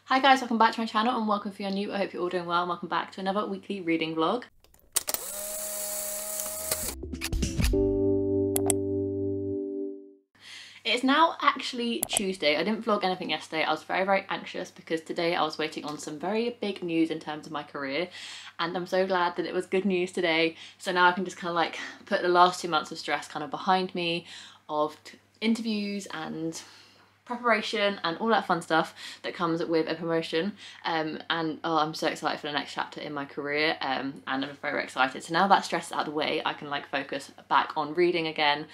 Hi guys, welcome back to my channel and welcome if you're new. I hope you're all doing well and welcome back to another weekly reading vlog. It's now actually Tuesday. I didn't vlog anything yesterday. I was very anxious because today I was waiting on some very big news in terms of my career, and I'm so glad that it was good news today. So now I can just kind of like put the last 2 months of stress kind of behind me, of interviews and preparation and all that fun stuff that comes with a promotion, and I'm so excited for the next chapter in my career, and I'm very excited. So now that stress is out of the way, I can like focus back on reading again.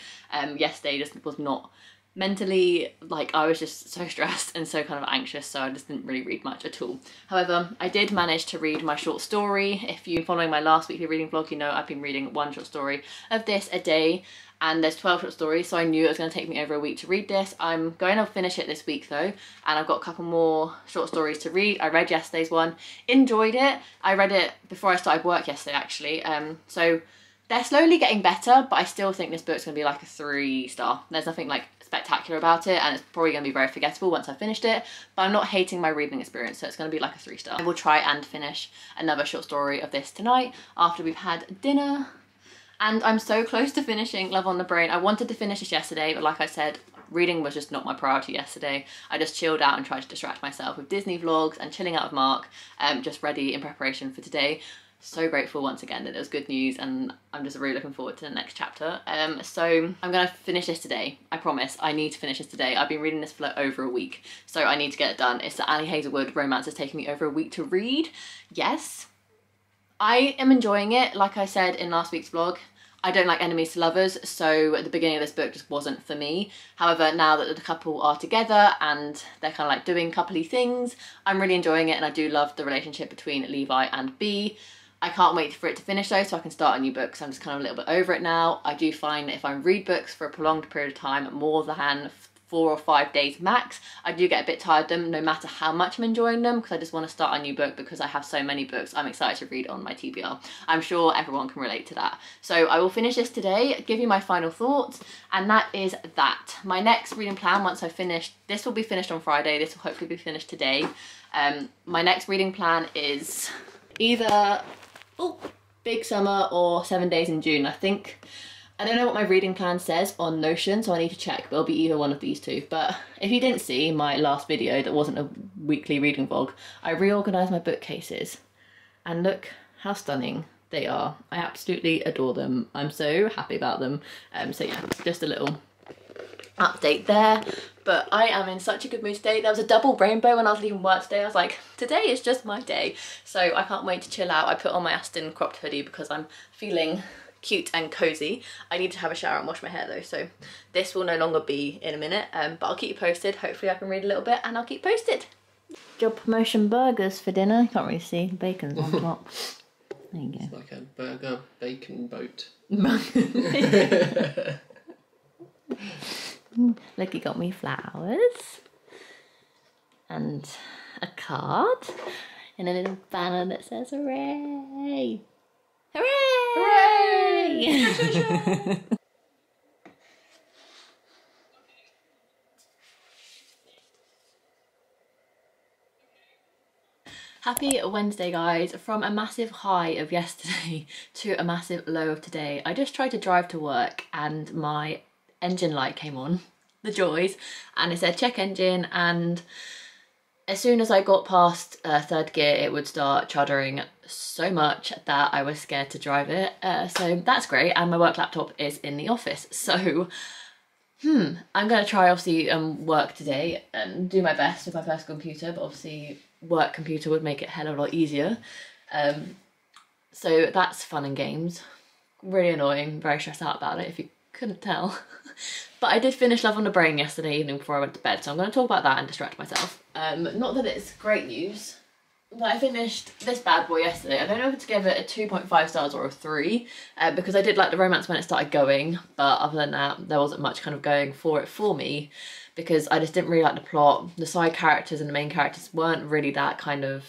Yesterday just was not mentally, like I was just so stressed and so kind of anxious, so I just didn't really read much at all. However, I did manage to read my short story. If you've been following my last weekly reading vlog, you know I've been reading one short story of this a day, and there's 12 short stories, so I knew it was going to take me over a week to read this. I'm going to finish it this week though, and I've got a couple more short stories to read. I read yesterday's one, enjoyed it. I read it before I started work yesterday actually, so they're slowly getting better, but I still think this book's going to be like a 3-star. There's nothing like spectacular about it, and it's probably going to be very forgettable once I've finished it, but I'm not hating my reading experience, so it's going to be like a 3-star. I will try and finish another short story of this tonight after we've had dinner. And I'm so close to finishing Love on the Brain. I wanted to finish this yesterday, but like I said, reading was just not my priority yesterday. I just chilled out and tried to distract myself with Disney vlogs and chilling out with Mark, just ready in preparation for today. So grateful once again that it was good news, and I'm just really looking forward to the next chapter. So I'm gonna finish this today. I promise. I need to finish this today. I've been reading this for over a week, so I need to get it done. It's the Ali Hazelwood romance. It's taken me over a week to read. Yes, I am enjoying it. Like I said in last week's vlog, I don't like enemies to lovers, so at the beginning of this book just wasn't for me. However, now that the couple are together and they're kind of like doing coupley things, I'm really enjoying it, and I do love the relationship between Levi and Bea. I can't wait for it to finish though, so I can start a new book, so I'm just kind of a little bit over it now. I do find that if I read books for a prolonged period of time, more than 4 or 5 days max, I do get a bit tired of them, no matter how much I'm enjoying them, because I just want to start a new book because I have so many books I'm excited to read on my TBR. I'm sure everyone can relate to that. So I will finish this today, give you my final thoughts, and that is that. My next reading plan, once I've finished, this will be finished on Friday, this will hopefully be finished today. My next reading plan is either Big Summer or 7 Days in June. I don't know what my reading plan says on Notion, so I need to check, but it'll be either one of these two. But if you didn't see my last video that wasn't a weekly reading vlog, I reorganised my bookcases, and look how stunning they are. I absolutely adore them. I'm so happy about them. So yeah, just a little update there. But I am in such a good mood today. There was a double rainbow when I was leaving work today. I was like, today is just my day. So I can't wait to chill out. I put on my Aston cropped hoodie because I'm feeling cute and cozy. I need to have a shower and wash my hair though, so this will no longer be in a minute, but I'll keep you posted. Hopefully I can read a little bit and I'll keep posted. Job promotion burgers for dinner. You can't really see, bacon's on top. There you go. It's like a burger bacon boat. Look, he got me flowers and a card and a little banner that says hooray! Hooray! Hooray! Happy Wednesday guys. From a massive high of yesterday to a massive low of today, I just tried to drive to work and my engine light came on, the joys, and it said check engine, and as soon as I got past 3rd gear it would start chuddering so much that I was scared to drive it, so that's great, and my work laptop is in the office, so I'm going to try obviously work today and do my best with my personal computer, but obviously work computer would make it a hell of a lot easier, so that's fun and games. Really annoying, very stressed out about it if you couldn't tell. But I did finish Love on the Brain yesterday evening before I went to bed, so I'm going to talk about that and distract myself. Not that it's great news, but I finished this bad boy yesterday. I don't know if to give it a 2.5 stars or a 3, because I did like the romance when it started going, but other than that there wasn't much kind of going for it for me, because I just didn't really like the plot. The side characters and the main characters weren't really that kind of...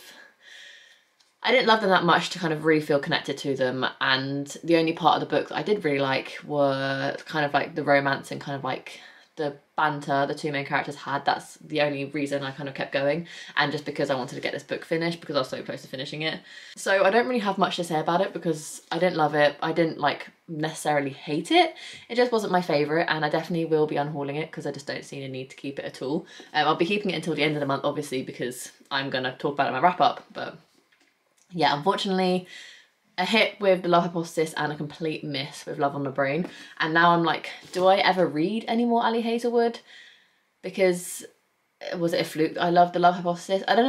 I didn't love them that much to kind of really feel connected to them, and the only part of the book that I did really like were kind of like the romance and kind of like the banter the two main characters had. That's the only reason I kind of kept going, and just because I wanted to get this book finished because I was so close to finishing it. So I don't really have much to say about it because I didn't love it. I didn't like necessarily hate it. It just wasn't my favourite, and I definitely will be unhauling it because I just don't see a need to keep it at all. I'll be keeping it until the end of the month, obviously, because I'm going to talk about it in my wrap up. But yeah, unfortunately, a hit with The Love Hypothesis and a complete miss with Love on the Brain. And now I'm like, do I ever read any more Ali Hazelwood? Because was it a fluke? I love The Love Hypothesis. I don't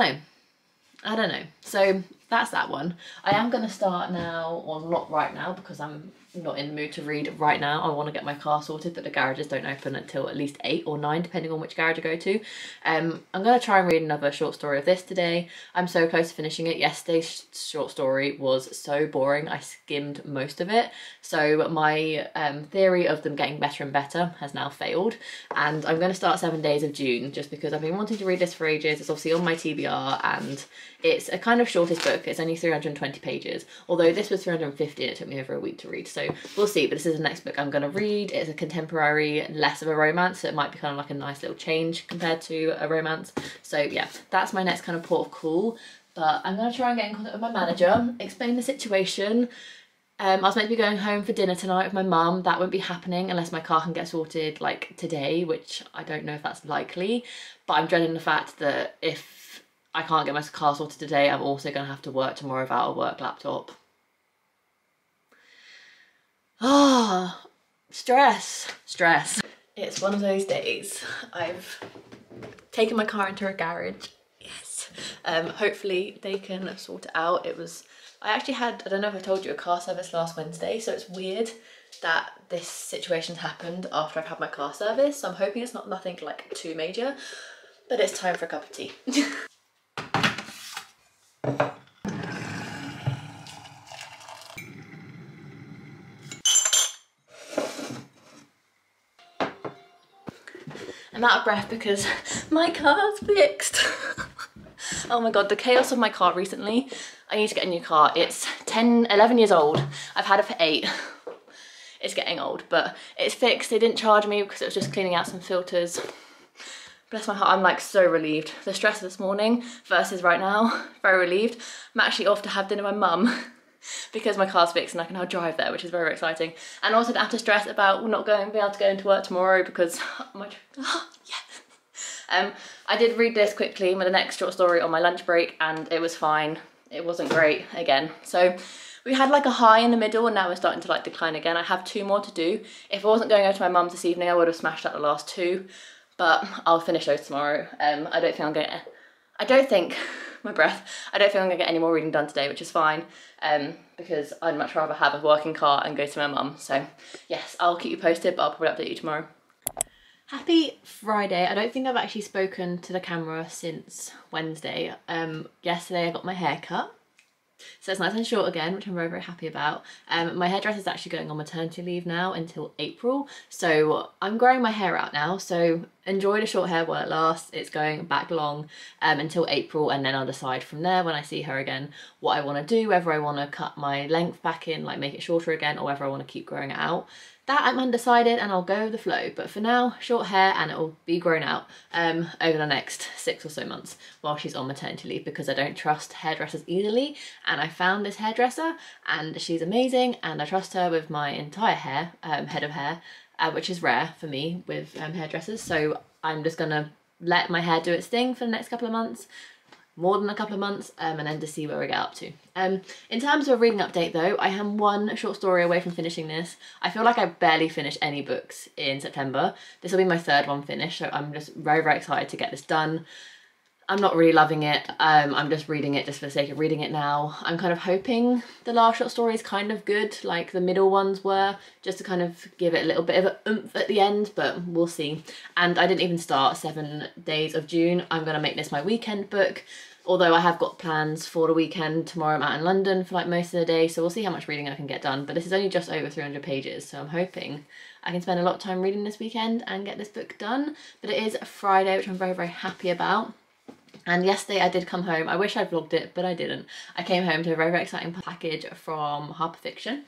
know. So that's that one. I am going to start now on Not Right Now because I'm not in the mood to read right now. I want to get my car sorted, but the garages don't open until at least 8 or 9 depending on which garage I go to. I'm going to try and read another short story of this today. I'm so close to finishing it. Yesterday's short story was so boring, I skimmed most of it, so my theory of them getting better and better has now failed, and I'm going to start 7 Days of June just because I've been wanting to read this for ages. It's obviously on my TBR and it's a kind of shortest book. It's only 320 pages, although this was 350 and it took me over a week to read, so we'll see. But this is the next book I'm going to read. It's a contemporary, less of a romance, so it might be kind of like a nice little change compared to a romance. So yeah, that's my next kind of port of call. But I'm going to try and get in contact with my manager, explain the situation. I was meant to be going home for dinner tonight with my mum. That won't be happening unless my car can get sorted like today, which I don't know if that's likely. But I'm dreading the fact that if I can't get my car sorted today, I'm also going to have to work tomorrow without a work laptop. Ah, stress. It's one of those days. I've taken my car into a garage. Yes. Hopefully they can sort it out. I actually had, I don't know if I told you, a car service last Wednesday, so it's weird that this situation's happened after I've had my car service. So I'm hoping it's nothing like too major, but it's time for a cup of tea. I'm out of breath because my car's fixed. Oh my god, the chaos of my car recently. I need to get a new car. It's 11 years old. I've had it for 8. It's getting old, but it's fixed. They didn't charge me because it was just cleaning out some filters. Bless my heart, I'm like so relieved. The stress of this morning versus right now, very relieved. I'm actually off to have dinner with my mum because my car's fixed and I can now drive there, which is very, very exciting. And also don't have to stress about not being able to go into work tomorrow because I did read this quickly with the next short story on my lunch break and it was fine. It wasn't great again. So we had like a high in the middle and now we're starting to like decline again. I have 2 more to do. If I wasn't going over to my mum's this evening, I would have smashed out the last 2, but I'll finish those tomorrow. I don't think I'm gonna get any more reading done today, which is fine, because I'd much rather have a working car and go to my mum. So yes, I'll keep you posted, but I'll probably update you tomorrow. Happy Friday. I don't think I've actually spoken to the camera since Wednesday. Yesterday I got my hair cut. So it's nice and short again, which I'm very, very happy about. My hairdresser is actually going on maternity leave now until April. So I'm growing my hair out now. So enjoy the short hair while it lasts. It's going back long until April, and then I'll decide from there when I see her again what I want to do, whether I want to cut my length back in, like make it shorter again, or whether I want to keep growing it out. That I'm undecided and I'll go with the flow, but for now, short hair and it will be grown out over the next 6 or so months while she's on maternity leave, because I don't trust hairdressers easily, and I found this hairdresser and she's amazing and I trust her with my entire hair, head of hair, which is rare for me with hairdressers. So I'm just gonna let my hair do its thing for the next couple of months, more than a couple of months, and then to see where we get up to. In terms of a reading update though, I am 1 short story away from finishing this. I feel like I barely finished any books in September. This will be my 3rd one finished, so I'm just very, very excited to get this done. I'm not really loving it. I'm just reading it just for the sake of reading it now. I'm kind of hoping the last short story is kind of good, like the middle ones were, just to kind of give it a little bit of an oomph at the end, but we'll see. And I didn't even start 7 Days of June. I'm going to make this my weekend book, although I have got plans for the weekend. Tomorrow I'm out in London for like most of the day, so we'll see how much reading I can get done. But this is only just over 300 pages, so I'm hoping I can spend a lot of time reading this weekend and get this book done. But it is a Friday, which I'm very, very happy about. And yesterday I did come home. I wish I vlogged it, but I didn't. I came home to a very, very exciting package from Harper Fiction.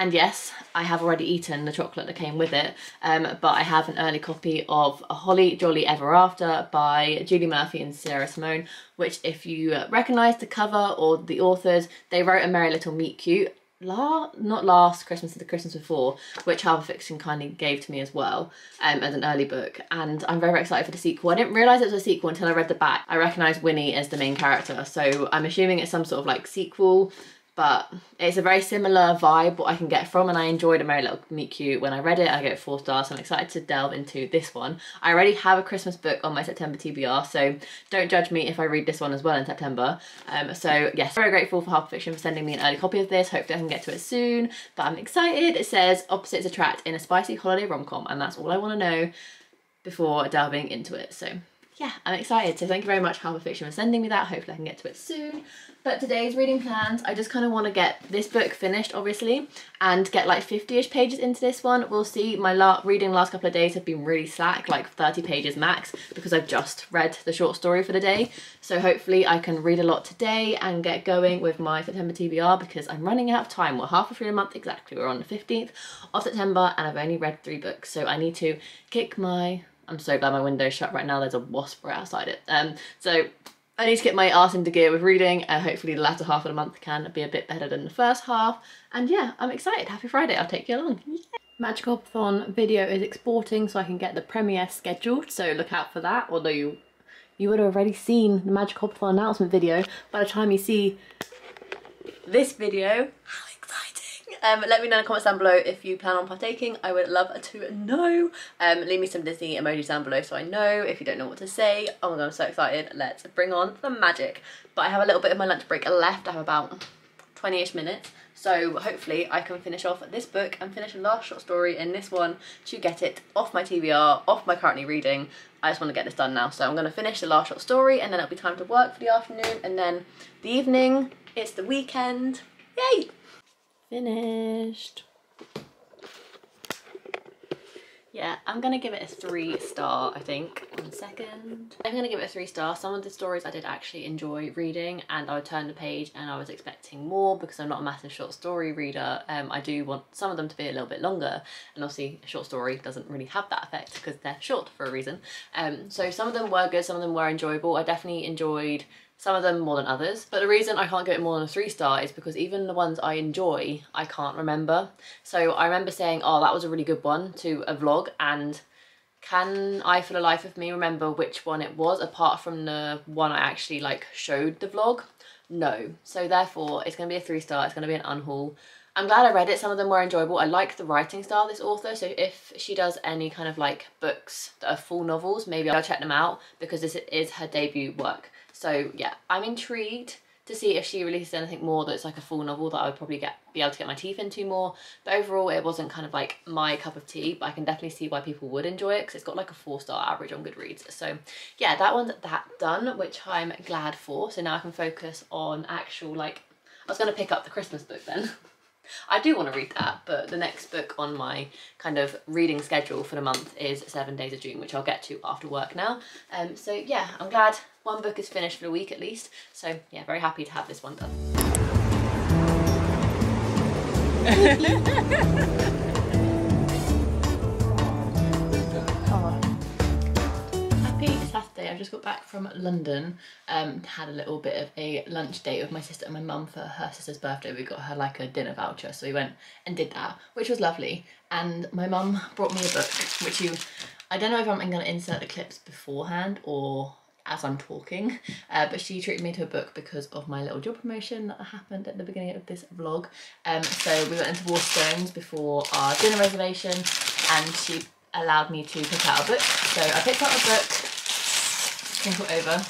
And yes, I have already eaten the chocolate that came with it, but I have an early copy of A Holly Jolly Ever After by Julie Murphy and Sarah Simone, which if you recognise the cover or the authors, they wrote A Merry Little Meet Cute not last Christmas, the Christmas before, which Harbour Fiction kindly gave to me as well, as an early book, and I'm very excited for the sequel. I didn't realise it was a sequel until I read the back. I recognised Winnie as the main character, so I'm assuming it's some sort of like sequel, but it's a very similar vibe what I can get from, and I enjoyed A Merry Little Meet Cute. When I read it, I gave it 4 stars, so I'm excited to delve into this one. I already have a Christmas book on my September TBR, so don't judge me if I read this one as well in September. So yes, very grateful for Harbour Fiction for sending me an early copy of this. Hopefully I can get to it soon, but I'm excited. It says opposites attract in a spicy holiday rom-com, and that's all I want to know before delving into it. So yeah, I'm excited. So thank you very much, Harbour Fiction, for sending me that. Hopefully I can get to it soon. But today's reading plans, I just kind of want to get this book finished, obviously, and get like 50-ish pages into this one. We'll see. My reading last couple of days have been really slack, like 30 pages max, because I've just read the short story for the day. So hopefully I can read a lot today and get going with my September TBR, because I'm running out of time. We're halfway through the month exactly. We're on the 15th of September and I've only read 3 books. So I need to kick my... I'm so glad my window's shut right now. There's a wasp right outside it. So I need to get my arse into gear with reading, and hopefully the latter half of the month can be a bit better than the first half. And yeah, I'm excited. Happy Friday. I'll take you along. Yeah. Magical-a-thon video is exporting so I can get the premiere scheduled, so look out for that. Although you would have already seen the Magical-a-thon announcement video by the time you see this video. How exciting! Let me know in the comments down below if you plan on partaking. I would love to know. Leave me some Disney emojis down below so I know if you don't know what to say. Oh my god, I'm so excited. Let's bring on the magic. But I have a little bit of my lunch break left. I have about 20-ish minutes. So hopefully I can finish off this book and finish the last short story in this one to get it off my TBR, off my currently reading. I just want to get this done now. So I'm going to finish the last short story and then it'll be time to work for the afternoon. And then the evening, it's the weekend. Yay! Finished. Yeah, I'm gonna give it a 3-star, I think. 1 second. I'm gonna give it a 3-star. Some of the stories I did actually enjoy reading, and I would turn the page and I was expecting more because I'm not a massive short story reader. I do want some of them to be a little bit longer, and obviously a short story doesn't really have that effect because they're short for a reason. So some of them were good, some of them were enjoyable. I definitely enjoyed some of them more than others, but the reason I can't give it more than a 3-star is because even the ones I enjoy, I can't remember. So I remember saying, oh, that was a really good one to a vlog, and can I for the life of me remember which one it was apart from the one I actually like showed the vlog? No. So therefore it's gonna be a 3-star, it's gonna be an unhaul. I'm glad I read it, some of them were enjoyable. I like the writing style of this author, so if she does any kind of like books that are full novels, maybe I'll check them out because this is her debut work. So yeah, I'm intrigued to see if she releases anything more that's like a full novel that I would probably be able to get my teeth into more. But overall, it wasn't kind of like my cup of tea, but I can definitely see why people would enjoy it because it's got like a 4-star average on Goodreads. So yeah, that one's done, which I'm glad for. So now I can focus on actual like, I was going to pick up the Christmas book then. I do want to read that, but the next book on my kind of reading schedule for the month is 7 Days of June, which I'll get to after work now. So yeah, I'm glad one book is finished for the week at least. So yeah, very happy to have this one done. Happy Saturday. I've just got back from London, had a little bit of a lunch date with my sister and my mum for her sister's birthday. We got her like a dinner voucher, so we went and did that, which was lovely. And my mum brought me a book, which I don't know if I'm going to insert the clips beforehand or as I'm talking, but she treated me to a book because of my little job promotion that happened at the beginning of this vlog. So we went into Waterstones before our dinner reservation and she allowed me to pick out a book. So I picked out a book, crinkle over.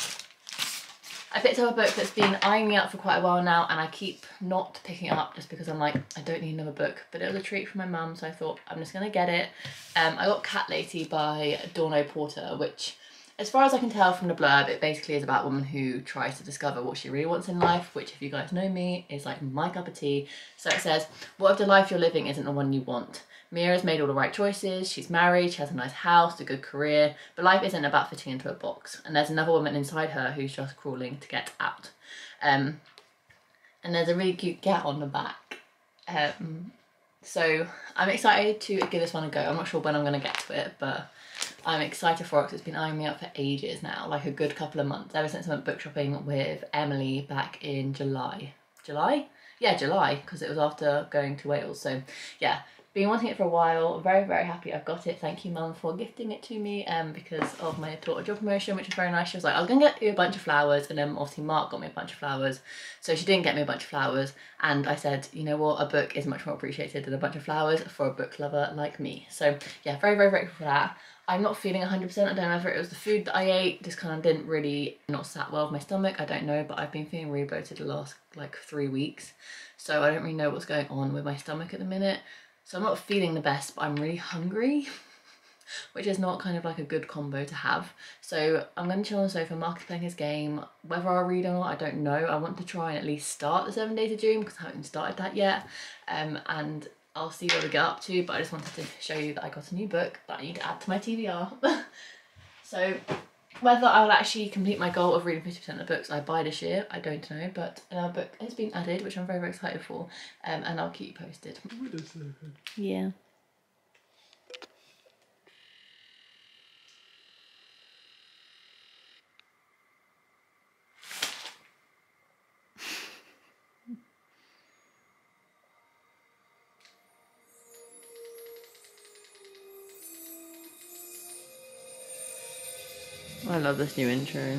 I picked up a book that's been eyeing me up for quite a while now and I keep not picking it up just because I'm like, I don't need another book, but it was a treat from my mum, so I thought I'm just gonna get it. I got Cat Lady by Dawn O'Porter, which as far as I can tell from the blurb, it basically is about a woman who tries to discover what she really wants in life, which if you guys know me, is like my cup of tea. So it says, what if the life you're living isn't the one you want? Mia has made all the right choices, she's married, she has a nice house, a good career, but life isn't about fitting into a box. And there's another woman inside her who's just crawling to get out. And there's a really cute cat on the back. So I'm excited to give this one a go. I'm not sure when I'm going to get to it, but I'm excited for it because it's been eyeing me up for ages now, like a good couple of months, ever since I went book shopping with Emily back in July. July? Yeah, July, because it was after going to Wales. So yeah, been wanting it for a while. Very, very happy I've got it. Thank you, Mum, for gifting it to me because of my daughter job promotion, which is very nice. She was like, I was going to get you a bunch of flowers, and then obviously Mark got me a bunch of flowers. So she didn't get me a bunch of flowers, and I said, you know what, a book is much more appreciated than a bunch of flowers for a book lover like me. So yeah, very, very grateful for that. I'm not feeling 100%. I don't know if it was the food that I ate, just kind of didn't really, not sat well with my stomach, I don't know, but I've been feeling really bloated the last like 3 weeks. So I don't really know what's going on with my stomach at the minute. So I'm not feeling the best, but I'm really hungry, which is not kind of like a good combo to have. So I'm going to chill on the sofa. Mark is playing his game. Whether I'll read or not, I don't know. I want to try and at least start the 7 Days of June because I haven't started that yet. And I'll see where we get up to, but I just wanted to show you that I got a new book that I need to add to my TBR. So whether I'll actually complete my goal of reading 50% of the books I buy this year, I don't know, but another book has been added, which I'm very, very excited for, and I'll keep you posted. Yeah. I love this new intro.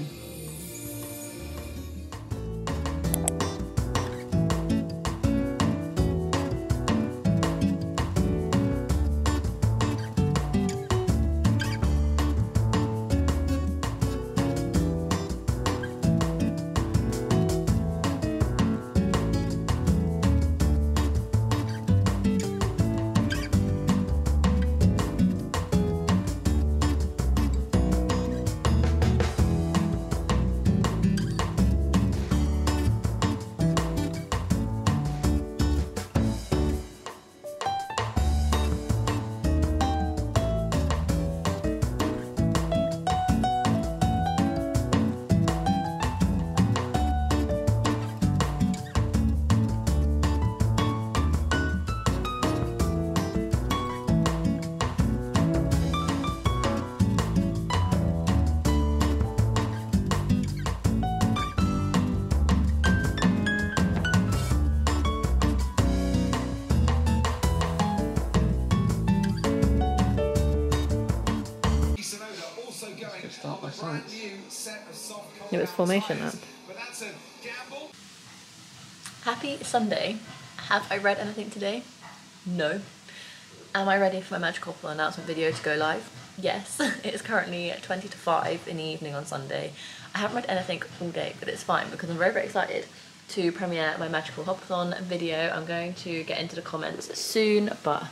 Start my science. It was Formation that. Happy Sunday. Have I read anything today? No. Am I ready for my Magical Couple announcement video to go live? Yes. It is currently 20 to 5 in the evening on Sunday. I haven't read anything all day, but it's fine because I'm very, very excited to premiere my Magical Hopathon video. I'm going to get into the comments soon, but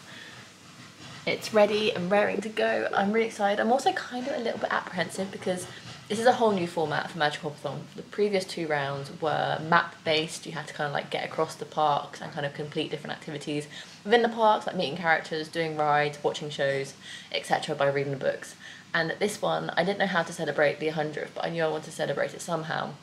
it's ready and raring to go. I'm really excited. I'm also kind of a little bit apprehensive because this is a whole new format for Magical Hopathon. The previous 2 rounds were map-based. You had to kind of like get across the parks and kind of complete different activities within the parks, like meeting characters, doing rides, watching shows, etc. by reading the books. And this one, I didn't know how to celebrate the 100th, but I knew I wanted to celebrate it somehow.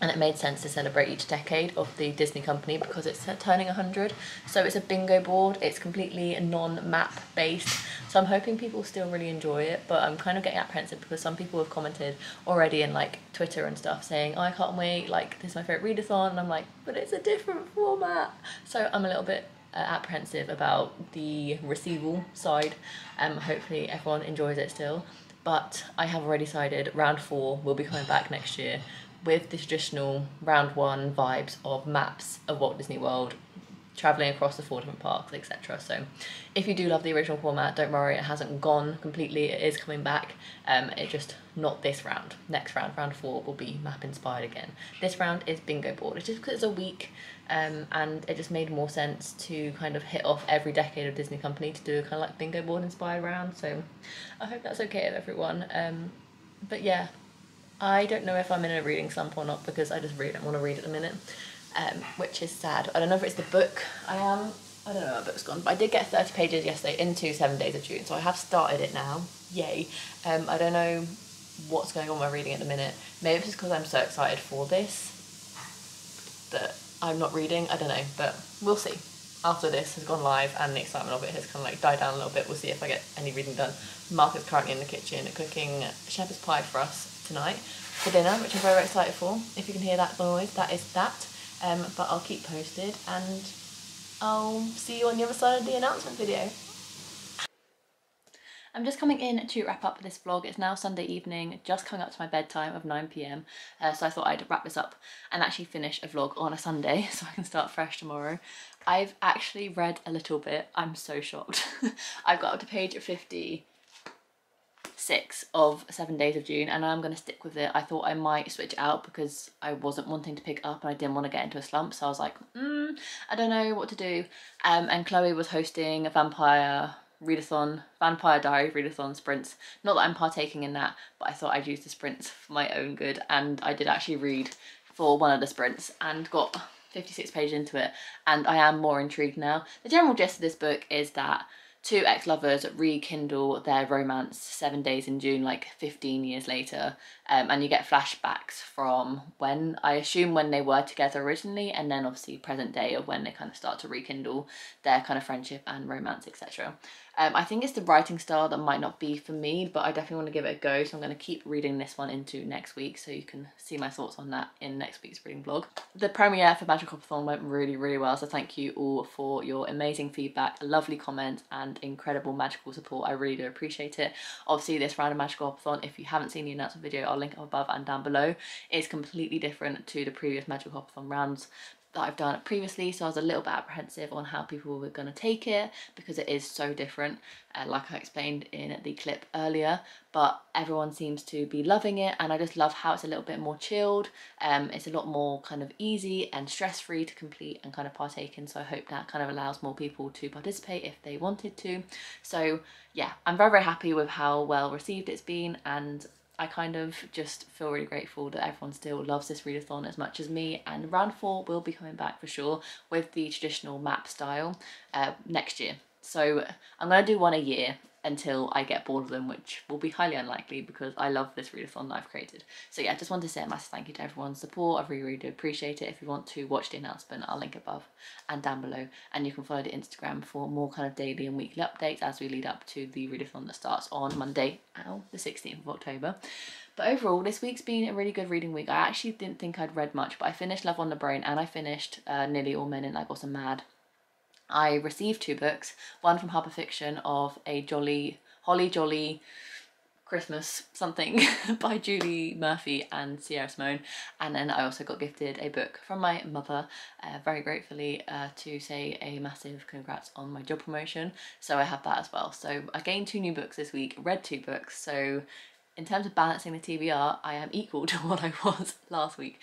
And it made sense to celebrate each decade of the Disney company because it's turning 100. So it's a bingo board. It's completely non-map based. So I'm hoping people still really enjoy it, but I'm kind of getting apprehensive because some people have commented already in like Twitter and stuff saying, oh, I can't wait, like this is my favourite readathon, and I'm like, but it's a different format. So I'm a little bit apprehensive about the receival side. Hopefully everyone enjoys it still, but I have already decided round 4 will be coming back next year with the traditional round 1 vibes of maps of Walt Disney World, travelling across the 4 different parks, etc. So if you do love the original format, don't worry, it hasn't gone completely, it is coming back. It just not this round. Next round, round 4, will be map inspired again. This round is bingo board. It's just because it's a week, and it just made more sense to kind of hit off every decade of Disney company to do a kind of like bingo board inspired round. So I hope that's okay with everyone. But yeah, I don't know if I'm in a reading slump or not because I just really don't want to read at the minute, which is sad. I don't know if it's the book I am. I don't know where my book's gone, but I did get 30 pages yesterday into 7 Days of June, so I have started it now. Yay. I don't know what's going on with my reading at the minute. Maybe it's just because I'm so excited for this that I'm not reading. I don't know, but we'll see. after this has gone live and the excitement of it has kind of like died down a little bit, we'll see if I get any reading done. Mark is currently in the kitchen cooking shepherd's pie for us tonight for dinner, which I'm very, very excited for. If you can hear that noise, that is that. But I'll keep posted and I'll see you on the other side of the announcement video. I'm just coming in to wrap up this vlog. It's now Sunday evening, just coming up to my bedtime of 9 PM. So I thought I'd wrap this up and actually finish a vlog on a Sunday so I can start fresh tomorrow. I've actually read a little bit. I'm so shocked. I've got up to page 56 of 7 Days of June and I'm going to stick with it. I thought I might switch it out because I wasn't wanting to pick up and I didn't want to get into a slump, so I was like, I don't know what to do. And Chloe was hosting a Vampire Diary readathon sprints. Not that I'm partaking in that, but I thought I'd use the sprints for my own good, and I did actually read for one of the sprints and got 56 pages into it, and I am more intrigued now. The general gist of this book is that two ex-lovers rekindle their romance 7 days in June, like 15 years later, and you get flashbacks from when, I assume when they were together originally, and then obviously present day of when they kind of start to rekindle their kind of friendship and romance, etc. I think it's the writing style that might not be for me, but I definitely want to give it a go, so I'm going to keep reading this one into next week, so you can see my thoughts on that in next week's reading vlog. The premiere for Magic Hopathon went really, really well, so thank you all for your amazing feedback, lovely comments, and incredible magical support. I really do appreciate it. Obviously, this round of Magical Hopathon, if you haven't seen the announcement video, I'll link it above and down below. It's completely different to the previous Magical Hopathon rounds that I've done previously, so I was a little bit apprehensive on how people were going to take it because it is so different, like I explained in the clip earlier, but everyone seems to be loving it, and I just love how it's a little bit more chilled. It's a lot more kind of easy and stress-free to complete and kind of partake in, so I hope that kind of allows more people to participate if they wanted to. So yeah, I'm very, very happy with how well received it's been, and I kind of just feel really grateful that everyone still loves this readathon as much as me, and round 4 will be coming back for sure with the traditional map style next year. So I'm going to do one a year until I get bored of them, which will be highly unlikely because I love this readathon that I've created. So yeah, just want to say a massive thank you to everyone's support. I really, really do appreciate it. If you want to watch the announcement, I'll link above and down below, and you can follow the Instagram for more kind of daily and weekly updates as we lead up to the readathon that starts on Monday, the 16th of October. But overall, this week's been a really good reading week. I actually didn't think I'd read much, but I finished Love on the Brain and I finished Nearly All Men in Like Awesome Mad. I received 2 books, one from Harper Fiction of a Holly Jolly Christmas something by Julie Murphy and Sierra Simone, and then I also got gifted a book from my mother, very gratefully, to say a massive congrats on my job promotion, so I have that as well. So I gained 2 new books this week, read 2 books, so in terms of balancing the TBR, I am equal to what I was last week.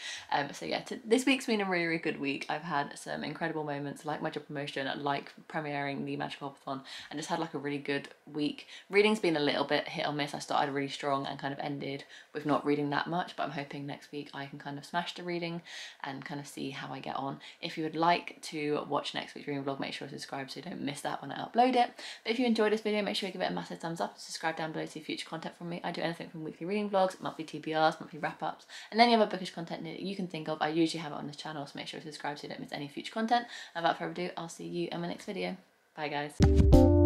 So yeah, this week's been a really, really good week. I've had some incredible moments, like my job promotion, like premiering the Magical Hopathon, and just had like a really good week. Reading's been a little bit hit or miss. I started really strong and kind of ended with not reading that much, but I'm hoping next week I can kind of smash the reading and kind of see how I get on. If you would like to watch next week's reading vlog, make sure to subscribe so you don't miss that when I upload it. But if you enjoyed this video, make sure you give it a massive thumbs up and subscribe down below to see future content from me. I do anything from weekly reading vlogs, monthly TBRs, monthly wrap-ups, and any other bookish content that you can think of. I usually have it on this channel, so make sure to subscribe so you don't miss any future content. And without further ado, I'll see you in my next video. Bye guys.